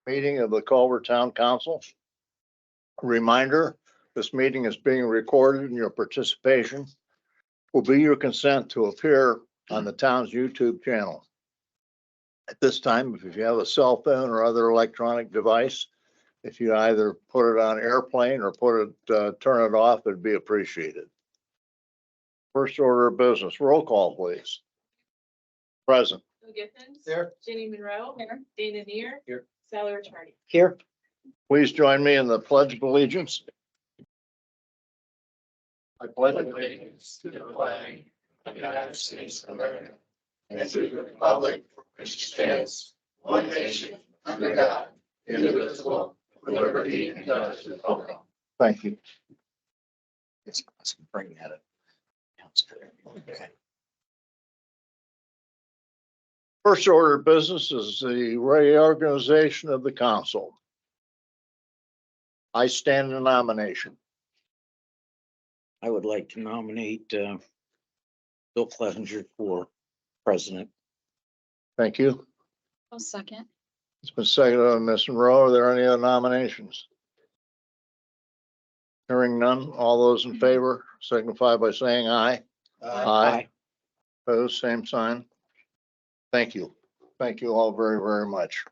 Meeting of the Culver Town Council. Reminder, this meeting is being recorded and your participation will be your consent to appear on the town's YouTube channel. At this time, if you have a cell phone or other electronic device, if you either put it on airplane or turn it off, it'd be appreciated. First order of business, roll call, please. Present. Bill Giffens. Here. Jenny Monroe. Here. Dana Neer. Here. Sally Ricciardi. Here. Please join me in the Pledge of Allegiance. I pledge allegiance to the flag of the United States of America and to the republic for which it stands, one nation, under God, indivisible, with liberty and justice for all. Thank you. It's awesome. Bring that up. Okay. First order of business is the reorganization of the council. I stand in nomination. I would like to nominate Bill Clevenger for president. Thank you. I'll second. It's been seconded by Ms. Monroe. Are there any other nominations? Hearing none, all those in favor signify by saying aye. Aye. Opposed, same sign. Thank you. Thank you all very, very much.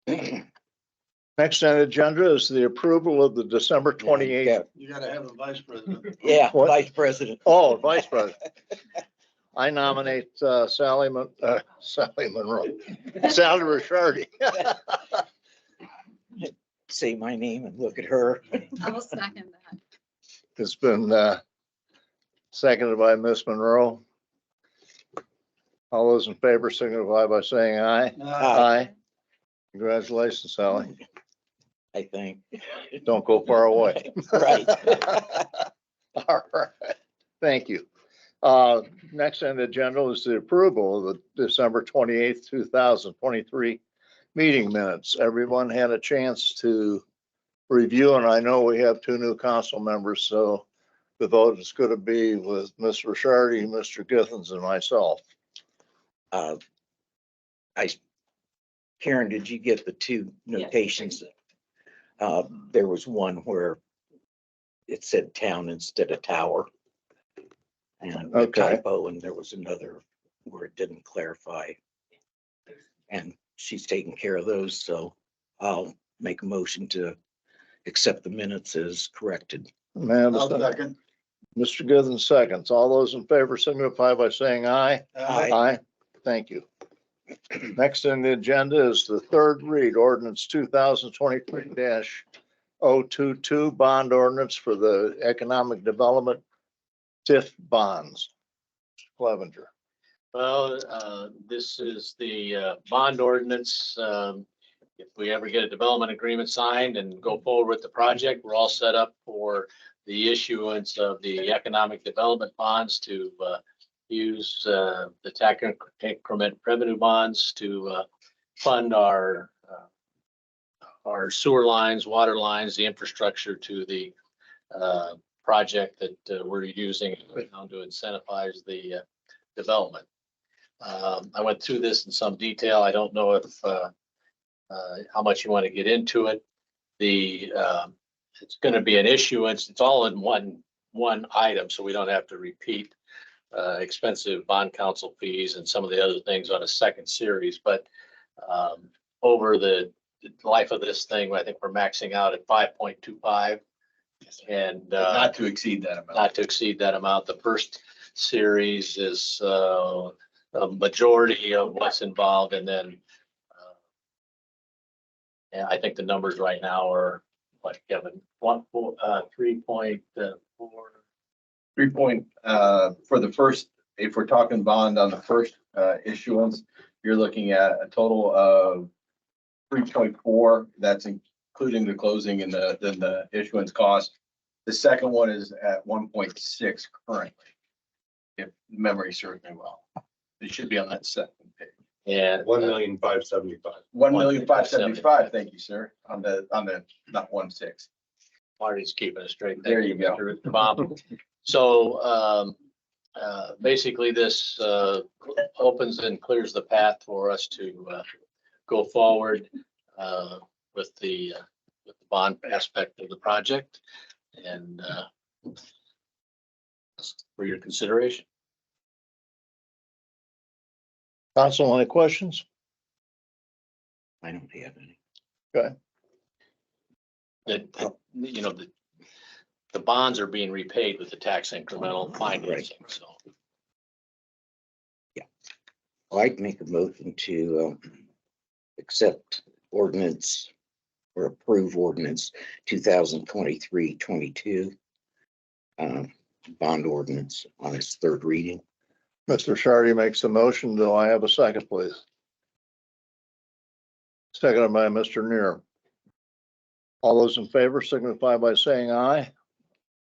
Next on the agenda is the approval of the December 28th. You gotta have a vice president. Yeah, What? vice president. Oh, Vice President. I nominate Sally Monroe, Sally Ricciardi. Say my name and look at her. I'll second that. It's been seconded by Ms. Monroe. All those in favor signify by saying aye. Aye. Congratulations, Sally. I think. Don't go far away. Right. All right. Thank you. Next on the agenda is the approval of the December 28th, 2023 meeting minutes. Everyone had a chance to review, and I know we have two new council members, so the vote is going to be with Ms. Ricciardi, Mr. Githens, and myself. Karen, did you get the two notations? There was one where it said town instead of tower. And a Okay. typo, and there was another where it didn't clarify. And she's taking care of those, so I'll make a motion to accept the minutes as corrected. Man, Second. Mr. Githens seconds. All those in favor signify by saying aye. Aye. Aye. Thank you. Next on the agenda is the third read ordinance 2023-022 bond ordinance for the economic development TIF bonds. Clevenger. Well, this is the bond ordinance. If we ever get a development agreement signed and go forward with the project, we're all set up for the issuance of the economic development bonds to use the tax increment revenue bonds to fund our sewer lines, water lines, the infrastructure to the project that we're using to incentivize the development. I went through this in some detail. I don't know if how much you want to get into it. It's going to be an issuance. It's all in one item, so we don't have to repeat expensive bond counsel fees and some of the other things on a second series. But over the life of this thing, I think we're maxing out at 5.25. And Not to exceed that amount. not to exceed that amount. The first series is a majority of what's involved, and then and I think the numbers right now are what, Kevin, 3.4. 3 point, for the first, if we're talking bond on the first issuance, you're looking at a total of 3.4. That's including the closing and then the issuance cost. The second one is at 1.6 currently, if memory serves me well. It should be on that second page. And 1,575,000. 1,575,000. Thank you, sir. On the not 1.6. Marty's keeping it straight. There you go. Mr. Bob. So basically this opens and clears the path for us to go forward. with the bond aspect of the project. And for your consideration. Council, any questions? I don't have any. That, you know, the bonds are being repaid with the tax incremental financing, so. I'd make a motion to accept ordinance or approve ordinance 2023-22 bond ordinance on its third reading. Mr. Shardy makes the motion. Do I have a second, please? Seconded by Mr. Neer. All those in favor signify by saying aye.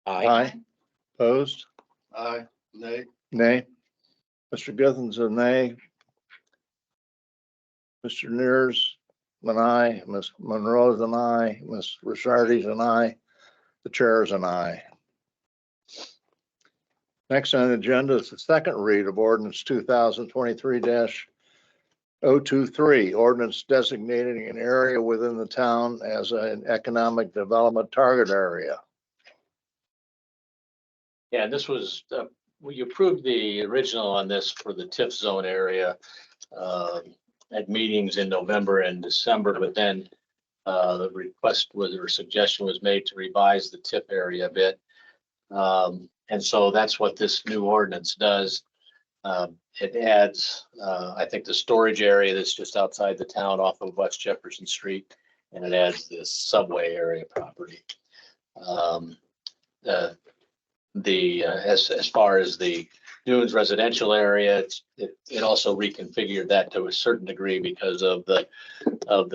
Aye. Opposed? Aye. Nay. Nay. Mr. Githens, a nay. Mr. Neer's an aye. Ms. Monroe's an aye. Ms. Risardi's an aye. The chair is an aye. Next on the agenda is the second read of ordinance 2023-023, ordinance designating an area within the town as an economic development target area. Yeah, this was, we approved the original on this for the TIF zone area at meetings in November and December, but then the request was, or suggestion was made to revise the TIF area a bit. And so that's what this new ordinance does. It adds, I think, the storage area that's just outside the town off of West Jefferson Street, and it adds this subway area property. As far as the Dunes residential area, it also reconfigured that to a certain degree because of the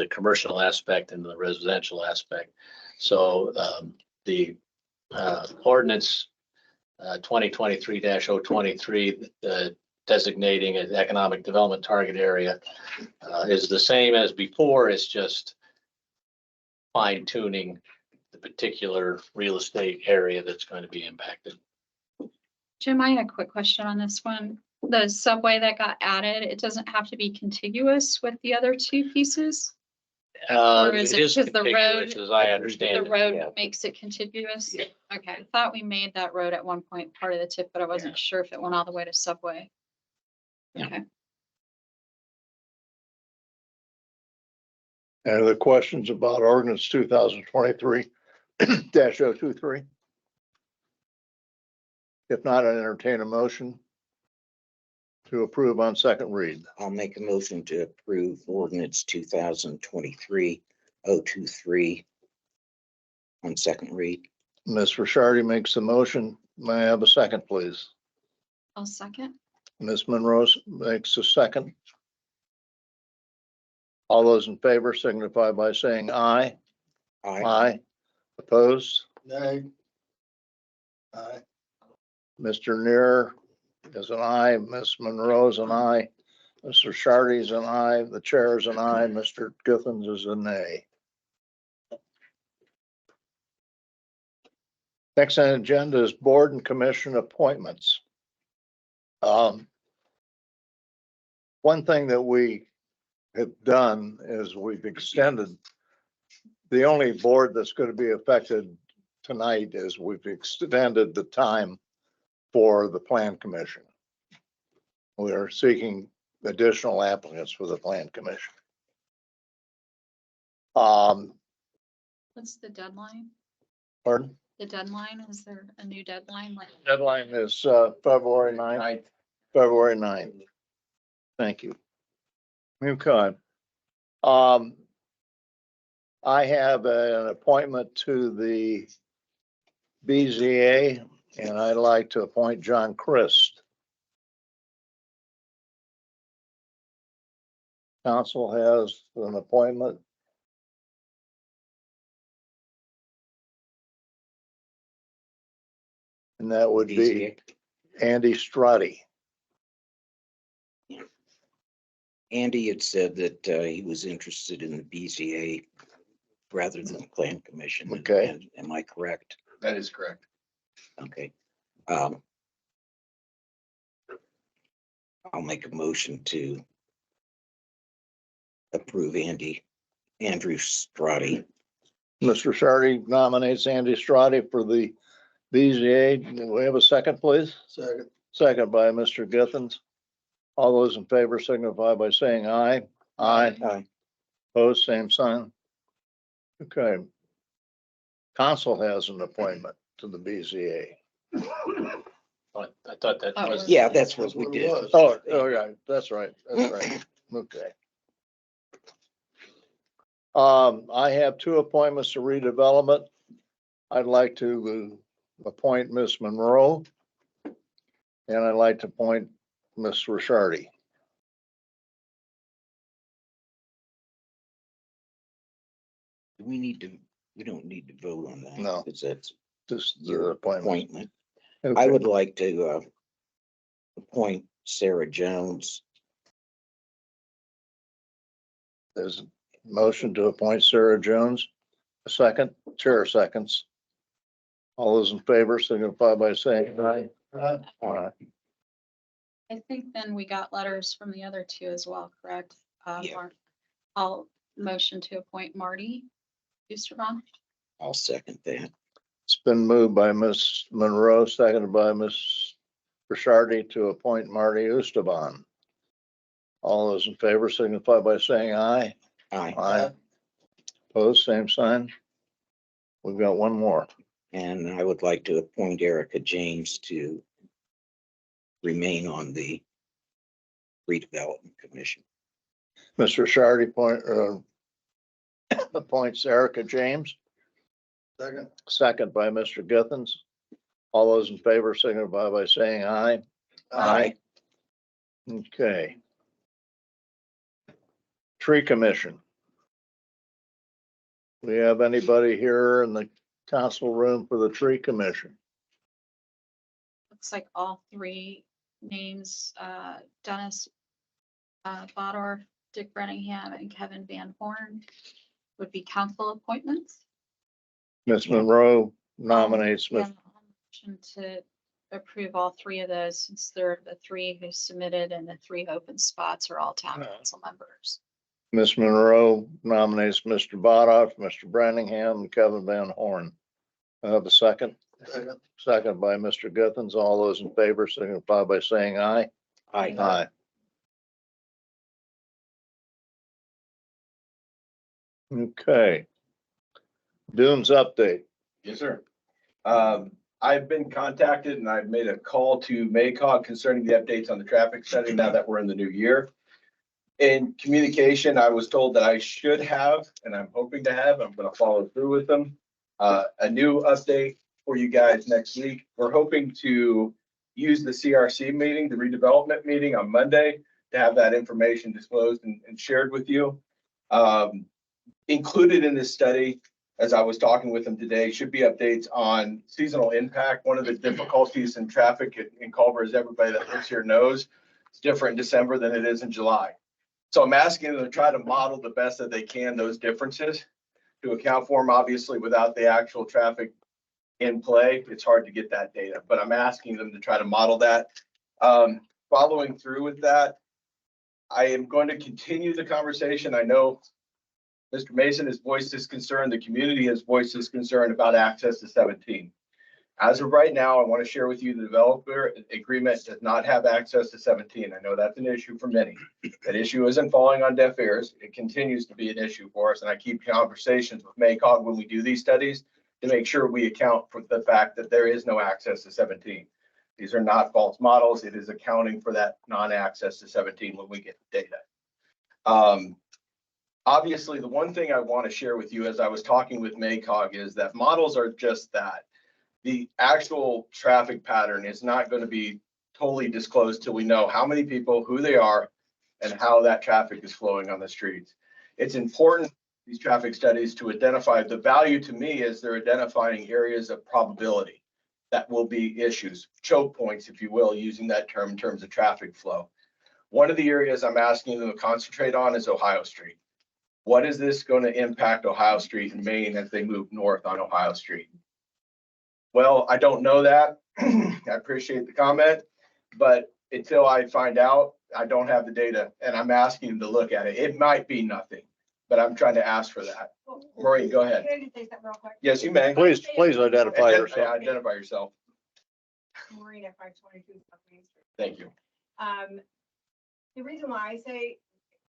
commercial aspect and the residential aspect. So the ordinance 2023-023 designating an economic development target area is the same as before. It's just fine tuning the particular real estate area that's going to be impacted. Jim, I had a quick question on this one. The subway that got added, it doesn't have to be contiguous with the other two pieces? Or is It it is because the contiguous, road- as I The understand it. road yeah. makes it contiguous? Yeah. Okay, I thought we made that road at one point part of the tip, but I wasn't sure if it went all the way to subway. Yeah. Okay, Any other questions about ordinance 2023-023? If not, I entertain a motion to approve on second read. I'll make a motion to approve ordinance 2023-023 on second read. Ms. Risardi makes the motion. May I have a second, please? I'll second. Ms. Monroe makes a second. All those in favor signify by saying aye. Aye. Opposed? Nay. Aye. Mr. Neer is an aye. Ms. Monroe is an aye. Mr. Shardy is an aye. The chair is an aye. Mr. Githens is a nay. Next on the agenda is board and commission appointments. One thing that we have done is we've extended, the only board that's going to be affected tonight is we've extended the time for the plan commission. We are seeking additional applicants for the plan commission. What's the deadline? Pardon? The deadline, is there a new deadline? Like, Deadline is February 9th. February 9th. Thank you. Okay. I have an appointment to the BZA, and I'd like to appoint John Christ. Council has an appointment. And that would be Andy Strutty. Andy had said that he was interested in the BZA rather than the plan commission. Okay. Am I correct? That is correct. Okay. I'll make a motion to approve Andy Andrew Strati. Mr. Shardy nominates Andy Strati for the BZA. Do we have a second, please? Second. Second by Mr. Githens. All those in favor signify by saying aye. Aye. Aye. Opposed, same sign. Okay. Council has an appointment to the BZA. I thought that Oh, was. Yeah, that's what we did. Oh, yeah, that's right, that's right. Okay. I have two appointments to redevelopment. I'd like to appoint Miss Monroe. And I'd like to appoint Miss Rishardi. We don't need to vote on that. No. Because that's Just the your appointment. appointment. I Okay. would like to appoint Sarah Jones. There's a motion to appoint Sarah Jones. A second, chair seconds. All those in favor signify by saying aye. Aye. I think then we got letters from the other two as well, correct? Yeah. I'll motion to appoint Marty Oosterbaum. I'll second that. It's been moved by Miss Monroe, seconded by Miss Rishardi to appoint Marty Oosterbaum. All those in favor signify by saying aye. Aye. Aye. Opposed, same sign. We've got one more. And I would like to appoint Erica James to remain on the Redevelopment Commission. Mr. Shardy appoints Erica James. Second by Mr. Githens. All those in favor signify by saying aye. Aye. Okay. Tree Commission. We have anybody here in the council room for the Tree Commission? Looks like all three names, Dennis Bodor, Dick Brenningham, and Kevin Van Horn would be council appointments. Ms. Monroe nominates Yeah, Ms. I'll motion to approve all three of those since they're the three who submitted and the three open spots are all town council members. Ms. Monroe nominates Mr. Bodoff, Mr. Branningham, and Kevin Van Horn. I have a second. Second by Mr. Githens. All those in favor signify by saying aye. Aye. Aye. Okay. Dunes update. Yes, sir. I've been contacted and I've made a call to MACOG concerning the updates on the traffic study now that we're in the new year. In communication, I was told that I should have, and I'm hoping to have, I'm gonna follow through with them, a new update for you guys next week. We're hoping to use the CRC meeting, the redevelopment meeting on Monday, to have that information disclosed and shared with you. Included in this study, as I was talking with them today, should be updates on seasonal impact. One of the difficulties in traffic in Culver, as everybody that lives here knows, it's different in December than it is in July. So I'm asking them to try to model the best that they can those differences to account for them. Obviously, without the actual traffic in play, it's hard to get that data, but I'm asking them to try to model that. Following through with that, I am going to continue the conversation. I know Mr. Mason has voiced his concern. The community has voiced his concern about access to 17. As of right now, I want to share with you the developer agreement does not have access to 17. I know that's an issue for many. That issue isn't falling on deaf ears. It continues to be an issue for us. And I keep conversations with MACOG when we do these studies to make sure we account for the fact that there is no access to 17. These are not false models. It is accounting for that non-access to 17 when we get the data. Obviously, the one thing I want to share with you as I was talking with MACOG is that models are just that. The actual traffic pattern is not going to be totally disclosed till we know how many people, who they are, and how that traffic is flowing on the streets. It's important, these traffic studies, to identify the value to me is they're identifying areas of probability that will be issues, choke points, if you will, using that term in terms of traffic flow. One of the areas I'm asking them to concentrate on is Ohio Street. What is this going to impact Ohio Street in Maine as they move north on Ohio Street? Well, I don't know that. I appreciate the comment, but until I find out, I don't have the data, and I'm asking them to look at it. It might be nothing, but I'm trying to ask for that. Maureen, go ahead. Can I just say something real quick? Yes, you may. Please identify yourself. Identify yourself. Maureen at 522 South Main Street. Thank you. The reason why I say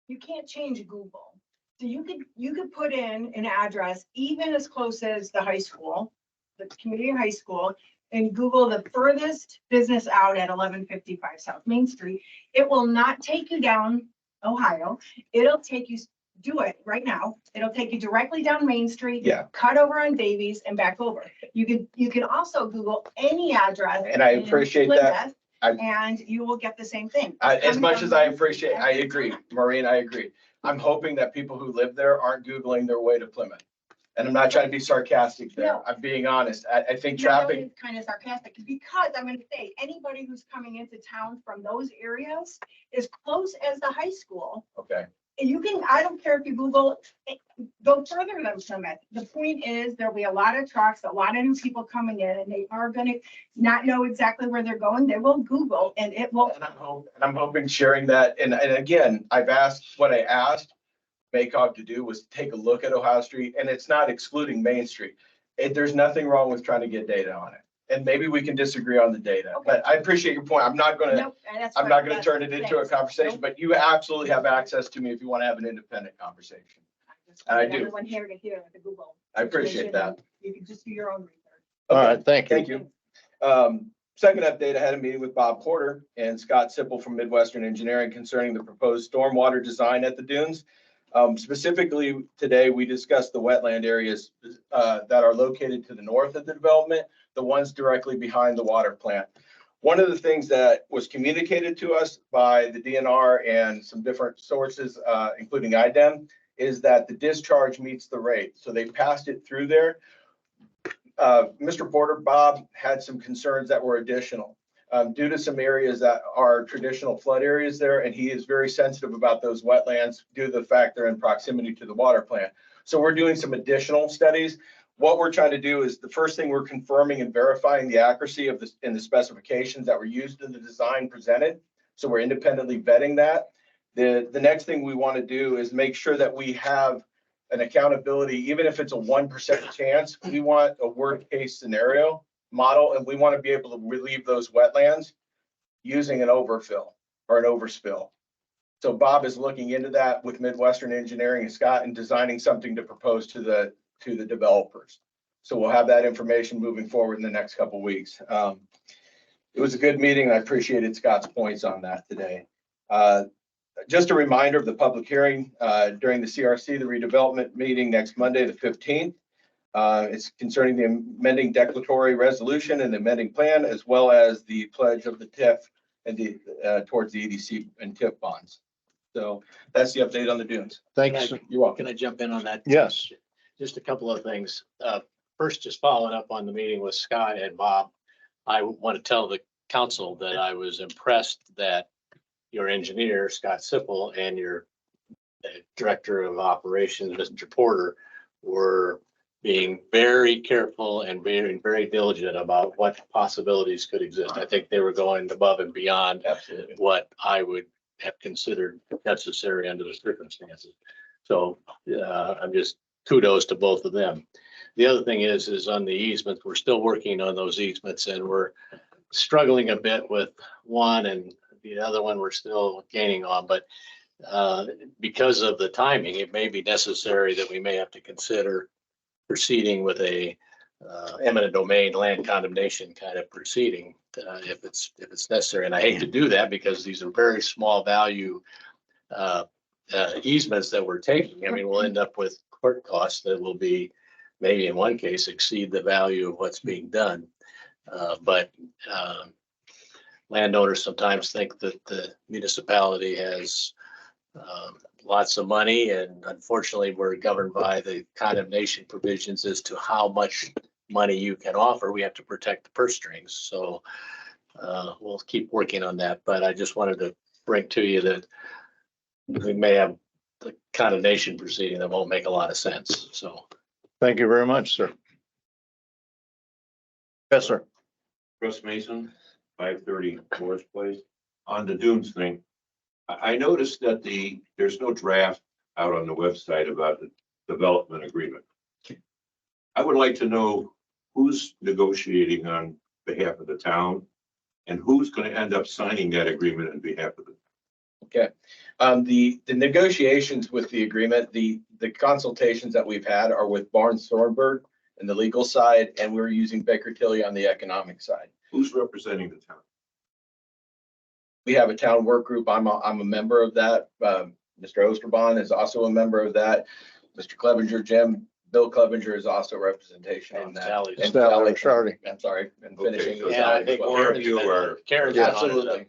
you can't change Google. So you could put in an address even as close as the high school, the community high school, and Google the furthest business out at 1155 South Main Street. It will not take you down Ohio. It'll take you, do it right now. It'll take you directly down Main Street. Yeah. Cut over on Davies and back over. You can also Google any address. And I in appreciate that. Plymouth, And you will get the same thing. As much as I appreciate, I agree, Maureen, I agree. I'm hoping that people who live there aren't Googling their way to Plymouth. And I'm not trying to be sarcastic there. No. I'm being honest. I think No, traffic, it's kind of sarcastic because I'm gonna say, anybody who's coming into town from those areas as close as the high school, okay, you can, I don't care if you Google, go further than Plymouth. The point is, there'll be a lot of trucks, a lot of new people coming in, and they are gonna not know exactly where they're going. They will Google and it will. and I'm hoping sharing that, and again, I've asked, what I asked Maycog to do was take a look at Ohio Street, and it's not excluding Main Street. There's nothing wrong with trying to get data on it. And maybe we can disagree on the data, Okay. but I appreciate your point. I'm not gonna Nope, and that's I'm what- not gonna that's turn it the into a thing. conversation, Nope. but you absolutely have access to me if you want to have an independent conversation. I do. Everyone here to hear the Google. I appreciate that. You can just do your own research. All right, thank you. Thank you. Second update, I had a meeting with Bob Porter and Scott Sipple from Midwestern Engineering concerning the proposed stormwater design at the dunes. Specifically, today, we discussed the wetland areas that are located to the north of the development, the ones directly behind the water plant. One of the things that was communicated to us by the DNR and some different sources, including IDEM, is that the discharge meets the rate. So they passed it through there. Mr. Porter, Bob had some concerns that were additional due to some areas that are traditional flood areas there, and he is very sensitive about those wetlands due to the fact they're in proximity to the water plant. So we're doing some additional studies. What we're trying to do is the first thing we're confirming and verifying the accuracy of this in the specifications that were used in the design presented. So we're independently vetting that. The next thing we want to do is make sure that we have an accountability, even if it's a 1% chance, we want a worst case scenario model, and we want to be able to relieve those wetlands using an overfill or an overspill. So Bob is looking into that with Midwestern Engineering and Scott and designing something to propose to the developers. So we'll have that information moving forward in the next couple of weeks. It was a good meeting, and I appreciated Scott's points on that today. Just a reminder of the public hearing during the CRC, the redevelopment meeting next Monday, the 15th. It's concerning the amending declaratory resolution and the amending plan, as well as the pledge of the TIF and towards the EDC and TIF bonds. So that's the update on the dunes. Thanks. You're welcome. Can I jump in on that? Yes. Just a couple of things. First, just following up on the meeting with Scott and Bob, I want to tell the council that I was impressed that your engineer, Scott Sipple, and your director of operations, Mr. Porter, were being very careful and being very diligent about what possibilities could exist. I think they were going above and beyond Absolutely. what I would have considered necessary under the circumstances. So I'm just kudos to both of them. The other thing is on the easements, we're still working on those easements, and we're struggling a bit with one, and the other one we're still gaining on, but because of the timing, it may be necessary that we may have to consider proceeding with a eminent domain land condemnation kind of proceeding if it's necessary. And I hate to do that because these are very small value easements that we're taking. I mean, we'll end up with court costs that will be maybe in one case exceed the value of what's being done. But landowners sometimes think that the municipality has lots of money, and unfortunately, we're governed by the condemnation provisions as to how much money you can offer. We have to protect the purse strings. So we'll keep working on that. But I just wanted to bring to you that we may have the condemnation proceeding that won't make a lot of sense. So Thank you very much, sir. Yes, sir. Russ Mason, 530 Forest Place. On the dunes thing, I noticed that there's no draft. out on the website about the development agreement. I would like to know who's negotiating on behalf of the town and who's going to end up signing that agreement on behalf of the. Okay. The negotiations with the agreement, the consultations that we've had are with Barnes Thornburg and the legal side, and we're using Baker Tilly on the economic side. Who's representing the town? We have a town work group. I'm a member of that. Mr. Osterbon is also a member of that. Mr. Clevenger, Bill Clevenger is also representation on And that. Sally's. And Sally, Sally, I'm sorry, and finishing. Okay, with so Yeah, I Sally as think well. Four of you are, Karen's Yeah, on it. absolutely.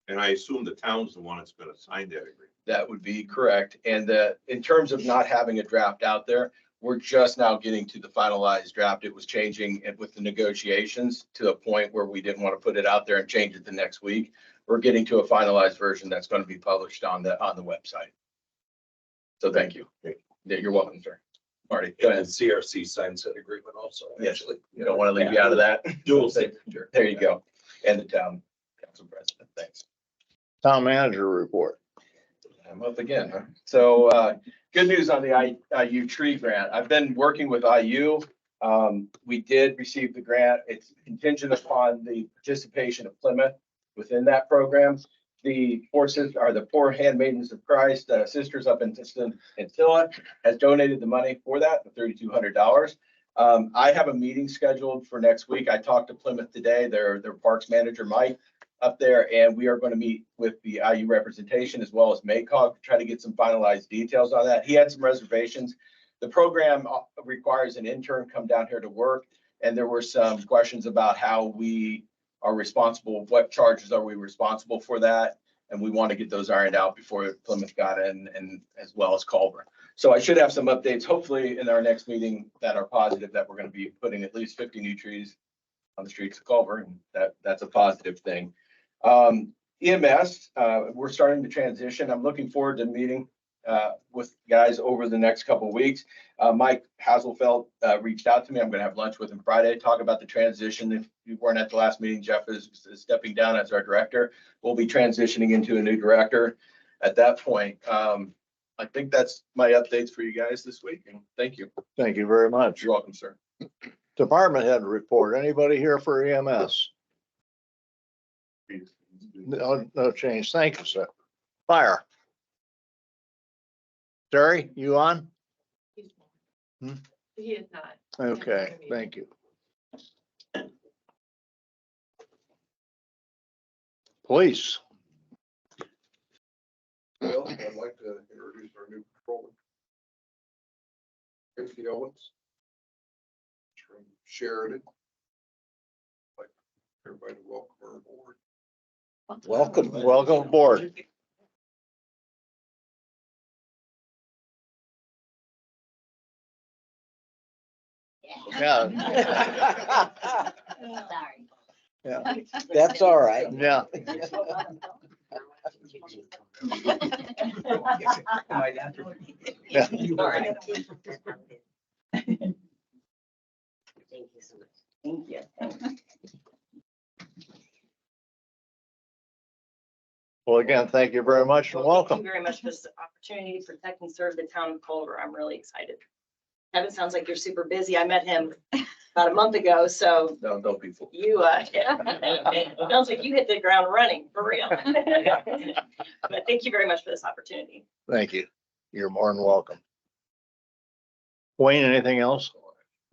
and I assume the town's the one that's going to sign that agreement. That would be correct. And in terms of not having a draft out there, we're just now getting to the finalized draft. It was changing with the negotiations to a point where we didn't want to put it out there and change it the next week. We're getting to a finalized version that's going to be published on the website. So thank you. Yeah, you're welcome, sir. Marty, go ahead. CRC signs that agreement also. Yes, you don't want to leave you out of that. Dual signature. There you go. And the town council president. Thanks. Town manager report. I'm up again, huh? So, good news on the IU tree grant. I've been working with IU. We did receive the grant. It's contingent upon the participation of Plymouth within that program. The Poor Handmaidens of Christ, Sisters up in Scylla has donated the money for that, the $3,200. I have a meeting scheduled for next week. I talked to Plymouth today, their parks manager, Mike, up there, and we are going to meet with the IU representation as well as MACOG to try to get some finalized details on that. He had some reservations. The program requires an intern come down here to work, and there were some questions about how we are responsible, what charges are we responsible for that? And we want to get those ironed out before Plymouth got in, and as well as Culver. So I should have some updates, hopefully in our next meeting, that are positive, that we're going to be putting at least 50 new trees on the streets of Culver, and that's a positive thing. EMS, we're starting to transition. I'm looking forward to meeting with guys over the next couple of weeks. Mike Haselfeld reached out to me. I'm going to have lunch with him Friday, talk about the transition. If you weren't at the last meeting, Jeff is stepping down as our director. We'll be transitioning into a new director at that point. I think that's my updates for you guys this week, and thank you. Thank you very much. You're welcome, sir. Department head report. Anybody here for EMS? No change. Thank you, sir. Fire. Terry, you on? Hmm? He is not. Okay, thank you. Police. Well, I'd like to introduce our new patrolman. Tracy Owens. From Sheridan. Like everybody to welcome her aboard. Welcome. Welcome aboard. Yeah, Sorry. yeah, That's all right. yeah. Yeah. Sorry. Thank you so much. Thank you. Well, again, thank you very much and Thank welcome. you very much for this opportunity to protect and serve the town of Culver. I'm really excited. Kevin, sounds like you're super busy. I met him about a month ago, so No, don't be fooled. you, sounds like you hit the ground running, for real. But thank you very much for this opportunity. Thank you. You're more than welcome. Wayne, anything else?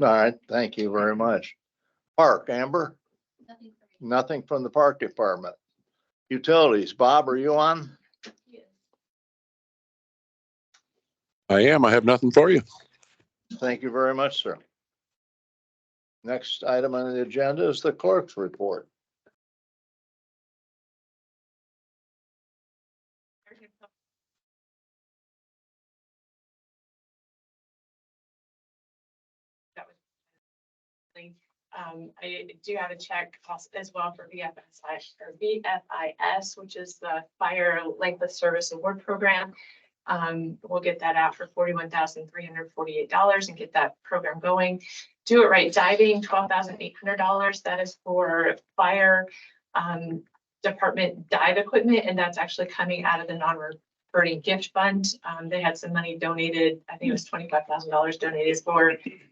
All right, thank you very much. Park, Amber? Nothing from the park department. Utilities, Bob, are you on? I am. I have nothing for you. Thank you very much, sir. Next item on the agenda is the clerk's report. I do have a check as well for VFIS, which is the Fire Length of Service Award Program. We'll get that out for $41,348 and get that program going. Do It Right Diving, $12,800. That is for fire department dive equipment, and that's actually coming out of the Birdie Gift Fund. They had some money donated. I think it was $25,000 donated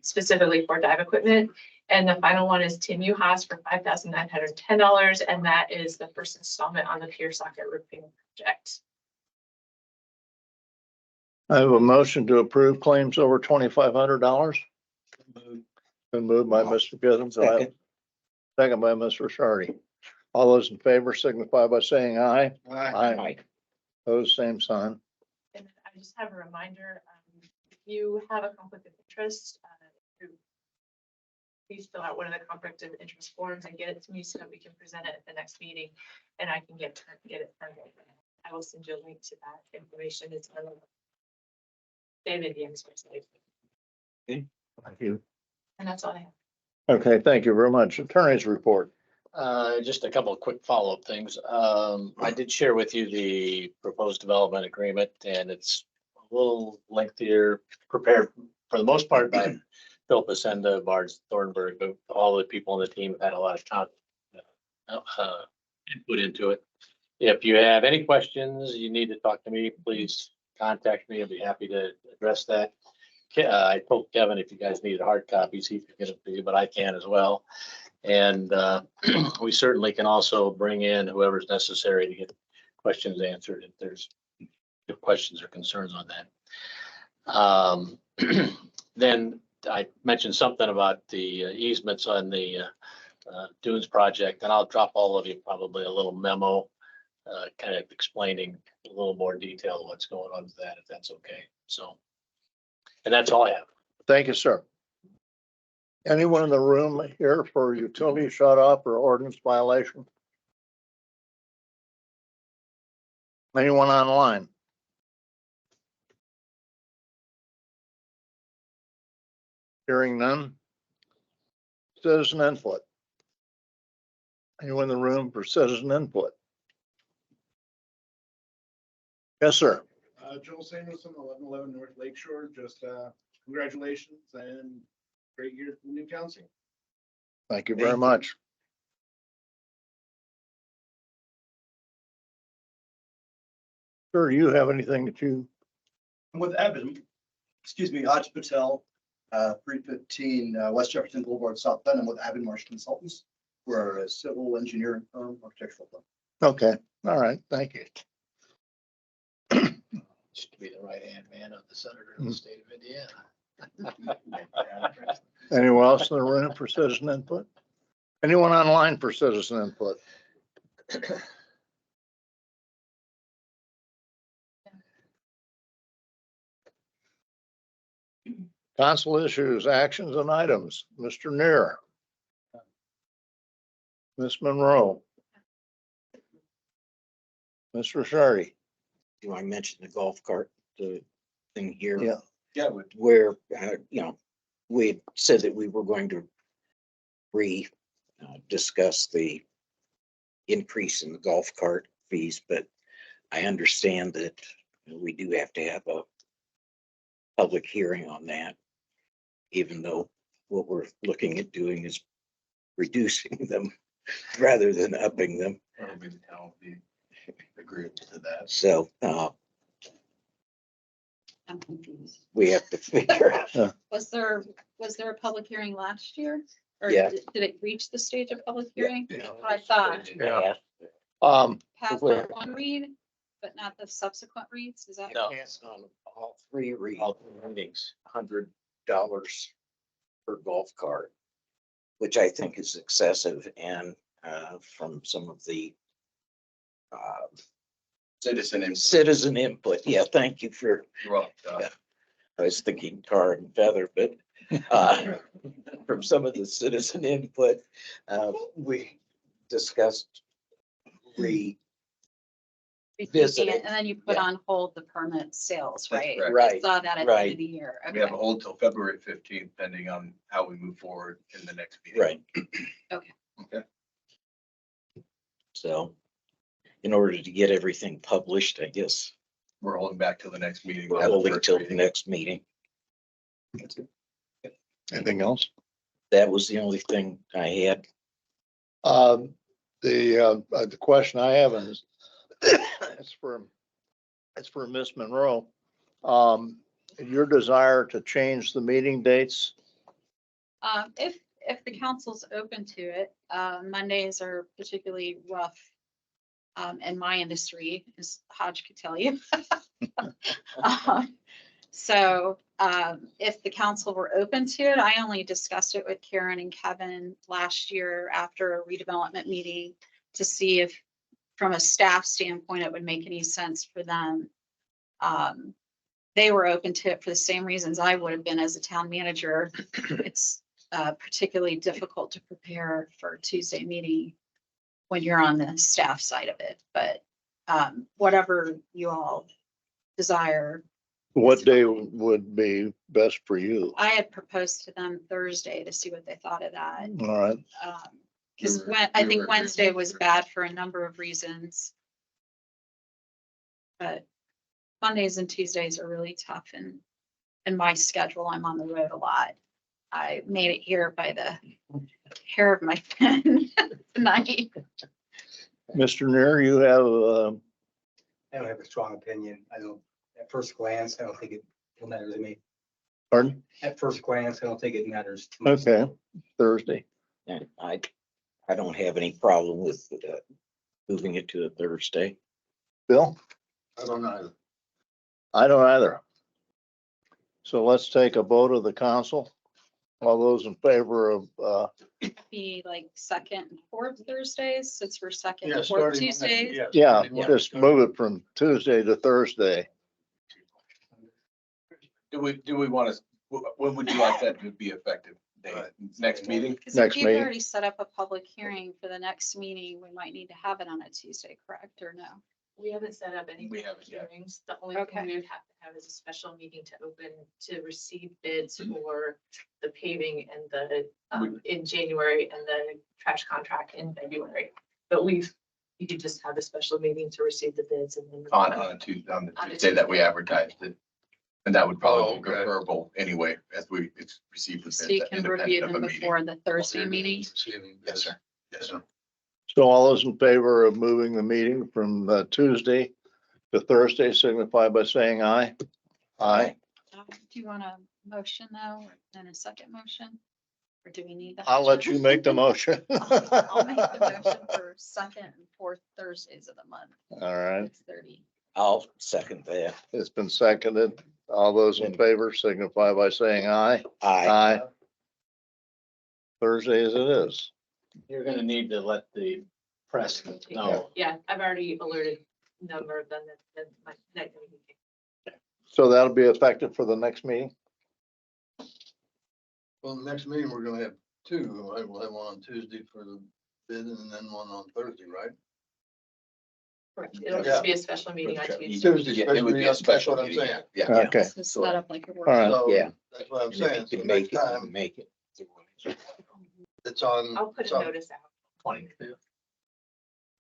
specifically for dive equipment. And the final one is Tim Uhas for $5,910. And that is the first installment on the pier socket roofing project. I have a motion to approve claims over $2,500. Been moved by Mr. Githens. Do I have- Second. Second by Mr. Shardy. All those in favor signify by saying aye. Aye. Opposed, same sign. And I just have a reminder, if you have a conflict of interest, please fill out one of the conflict of interest forms and get it to me so that we can present it at the next meeting and I can get it turned over. I will send you a link to that information. It's on David Yang's website. Thank you. And that's all I have. Okay, thank you very much. Attorney's report. Just a couple of quick follow-up things. I did share with you the proposed development agreement and it's a little lengthier, prepared for the most part by Phil Pacenda, Bart Thornburg, but all the people on the team have had a lot of time input into it. If you have any questions, you need to talk to me, please contact me. I'll be happy to address that. I told Kevin if you guys needed hard copies, he could get them to you, but I can as well. And we certainly can also bring in whoever's necessary to get questions answered if there's questions or concerns on that. Then I mentioned something about the easements on the Dunes project, and I'll drop all of you probably a little memo kind of explaining a little more detail what's going on with that, if that's okay. So, and that's all I have. Thank you, sir. Anyone in the room here for utility shut off or ordinance violation? Anyone online? Hearing none. Citizen input. Anyone in the room for citizen input? Yes, sir. Joel Samuelson, 1111 North Lakeshore, just congratulations and great year to the new council. Thank you very much. Sir, do you have anything that you, I'm with Evan, excuse me, Aj Patel, 315 West Jefferson Boulevard, South Bend. I'm with Evan Marsh Consultants. We're a civil engineering firm, architectural firm. okay, all right, thank you. Just to be the right-hand man of the senator of the state of Indiana. Anyone else in the room for citizen input? Anyone online for citizen input? Council issues, actions and items. Mr. Neer. Ms. Monroe. Mr. Shardy. Do I mention the golf cart, the thing here? Yeah. Yeah, Where, we had said that we were going to discuss the increase in the golf cart fees, but I understand that we do have to have a public hearing on that, even though what we're looking at doing is reducing them rather than upping them. that'll be the town will be agreeable to that. So I'm confused. we have to figure out. Was there a public hearing last year? Or Yeah. did it reach the stage of public hearing? Yeah. I thought Yeah. passed on one read, but not the subsequent reads. Is that? No. Pass on all three All three meetings. $100 per golf cart, which I think is excessive, and from some of the citizen input. Yeah, thank you for, You're welcome. Yeah. I was thinking tar and feather, but from some of the citizen input, we discussed Reducing Visit it, it. and then you put Yeah. on hold the permit sales, That's right? correct. I Right, saw that at the end right. of the year. We have a Okay. hold till February 15th, depending on how we move forward in the next meeting. right. Okay. Okay. So in order to get everything published, I guess We're holding back till the next meeting. we're holding till the next meeting. Anything else? That was the only thing I had. The question I have is, it's for It's for Miss Monroe. Your desire to change the meeting dates? If the council's open to it, Mondays are particularly rough. In my industry, as Hodge could tell you. So, if the council were open to it, I only discussed it with Karen and Kevin last year after a redevelopment meeting to see if, from a staff standpoint, it would make any sense for them. They were open to it for the same reasons I would have been as a town manager. It's particularly difficult to prepare for a Tuesday meeting when you're on the staff side of it, but whatever you all desire. What day would be best for you? I had proposed to them Thursday to see what they thought of that. All right. Because I think Wednesday was bad for a number of reasons. But Mondays and Tuesdays are really tough in my schedule. I'm on the road a lot. I made it here by the hair of my pen tonight. Mr. Neer, you have, I don't have a strong opinion. I don't, at first glance, I don't think it will matter to me. pardon? At first glance, I don't think it matters too much. Okay, Thursday. And I don't have any problem with moving it to a Thursday. Bill? I don't know. I don't either. So let's take a vote of the council. All those in favor of, Be like second and fourth Thursdays, since we're second Yeah, and fourth starting. Tuesdays. yeah, just move it from Tuesday to Thursday. Do we want to, when would you like that to be effective? Next meeting? Because Next if you've meeting. already set up a public hearing for the next meeting, we might need to have it on a Tuesday, correct, or no? We haven't set up any We public haven't yet. hearings. The only thing Okay. we would have to have is a special meeting to open, to receive bids for the paving and the, in January and the trash contract in February. But you could just have a special meeting to receive the bids and then. On the Tuesday that we advertised it. And that would probably be Oh, okay. preferable anyway, as we receive the bids. So you can review independent of them a meeting. before the Thursday meeting. Yes, sir. Yes, sir. So all those in favor of moving the meeting from Tuesday to Thursday signify by saying aye. Aye. Do you want a motion though, and a second motion? Or do we need that? I'll let you make the motion. I'll make the motion for second and fourth Thursdays of the month. All right, 6:30. I'll second that. it's been seconded. All those in favor signify by saying aye. Aye. Thursday as it is. You're gonna need to let the press know. Yeah, I've already alerted number of them that my next meeting. So that'll be effective for the next meeting? Well, the next meeting, we're gonna have two, right? We'll have one on Tuesday for the bid and then one on Thursday, right? Correct. It'll just be a special meeting on Tuesday. Tuesday, Yeah, it would be a that's special what I'm meeting. saying. Yeah. Okay, So set up like a all right. So Yeah. that's what I'm And if saying. you So can next make it, time, make it. it's on. I'll put it's a on- notice out. 25th.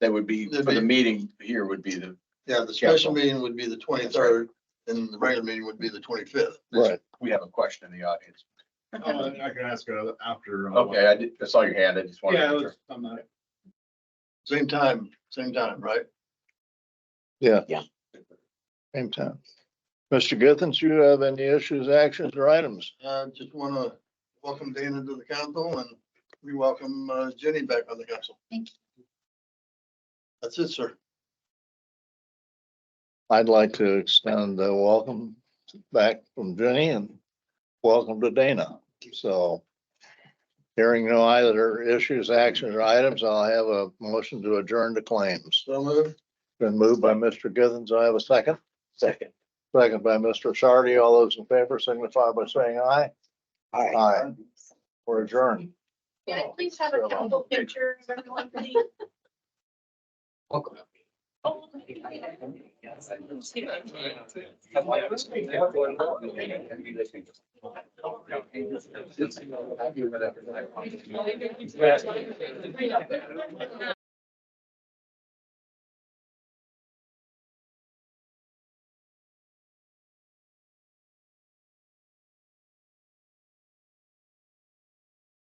That would be, for the meeting here would be the, Yeah, the special meeting would be the 23rd and the regular meeting would be the 25th. Right. we have a question in the audience. I can ask it after. Okay, I saw your hand. I just wanted Yeah, to make sure. I'm not. Same time, right? Yeah. Yeah. Same time. Mr. Githens, you have any issues, actions, or items? Just want to welcome Dana to the council and we welcome Jenny back on the council. Thank you. That's it, sir. I'd like to extend a welcome back from Jenny and welcome to Dana. So hearing no either issues, actions, or items, I'll have a motion to adjourn to claims. So moved. Been moved by Mr. Githens. I have a second. Second. Second by Mr. Shardy. All those in favor signify by saying aye. Aye. Aye. We're adjourned. Can I please have a couple pictures of everyone, please? Oh,